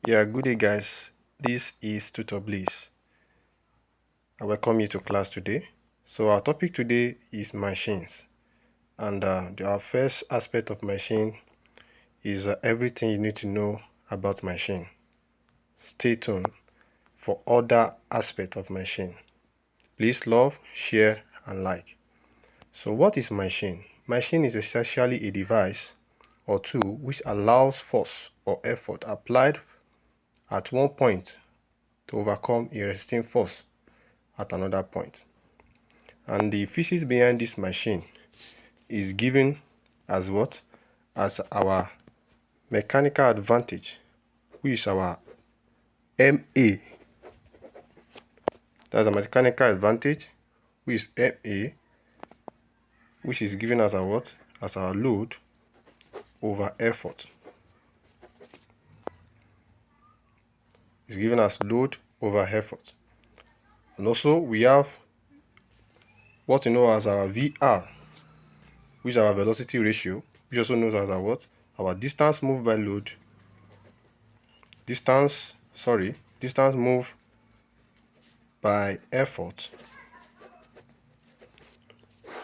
Yeah, good day guys. This is Tutor Bliss. I welcome you to class today. So our topic today is machines, and our first aspect of machine is everything you need to know about machine. Stay tuned for other aspects of machine. Please love, share and like. So what is machine? Machine is essentially a device or tool which allows force or effort applied at one point to overcome a resisting force at another point. And the physics behind this machine is given as what? As our mechanical advantage, which is our MA. That's a mechanical advantage, which is MA, which is given as our what? As our load over effort. It's given as load over effort. And also we have what you know as our VR, which is our velocity ratio, which also known as our what? Our distance moved by load. Distance moved by effort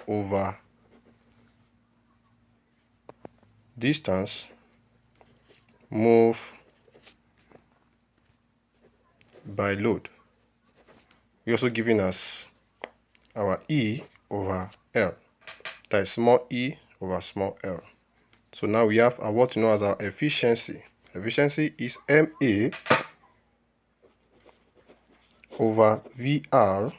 over distance moved by load. We're also giving us our E over L. That is small e over small l. So now we have what you know as our efficiency. Efficiency is MA over VR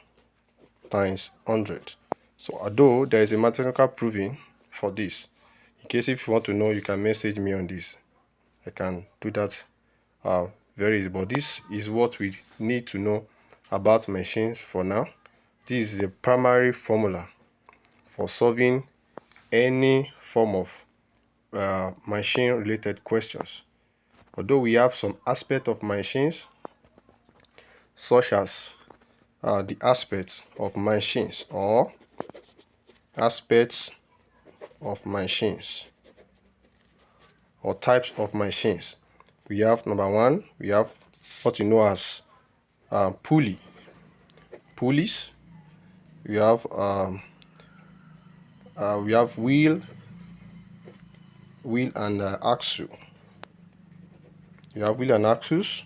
times 100. So although there is a mathematical proving for this, in case if you want to know, you can message me on this. I can do that very easy. But this is what we need to know about machines for now. This is the primary formula for solving any form of machine related questions. Although we have some aspect of machines, such as the aspects of machines or aspects of machines or types of machines. We have number one, we have what you know as pulley. Pulleys. We have wheel and axle. We have wheel and axles.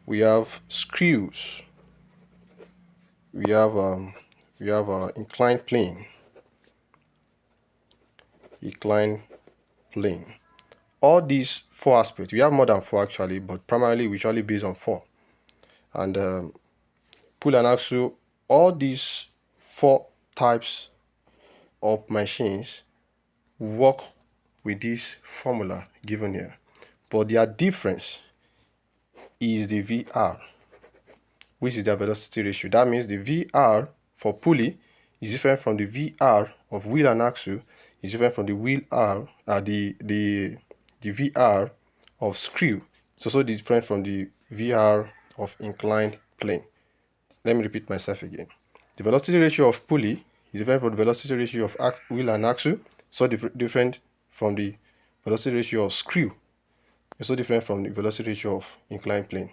We have screws. We have inclined plane. All these four aspects, we have more than four actually, but primarily we usually based on four. And pull and axle, all these four types of machines work with this formula given here, but their difference is the VR, which is the velocity ratio. That means the VR for pulley is different from the VR of wheel and axle, is different from the the VR of screw. It's also different from the VR of inclined plane. Let me repeat myself again. The velocity ratio of pulley is different from the velocity ratio of wheel and axle, so different from the velocity ratio of screw. It's so different from the velocity ratio of inclined plane.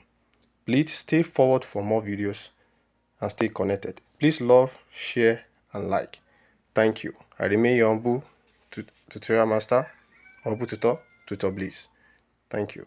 Please stay forward for more videos and stay connected. Please love, share and like. Thank you. I remain your humble tutorial master, humble tutor, Tutor Bliss. Thank you.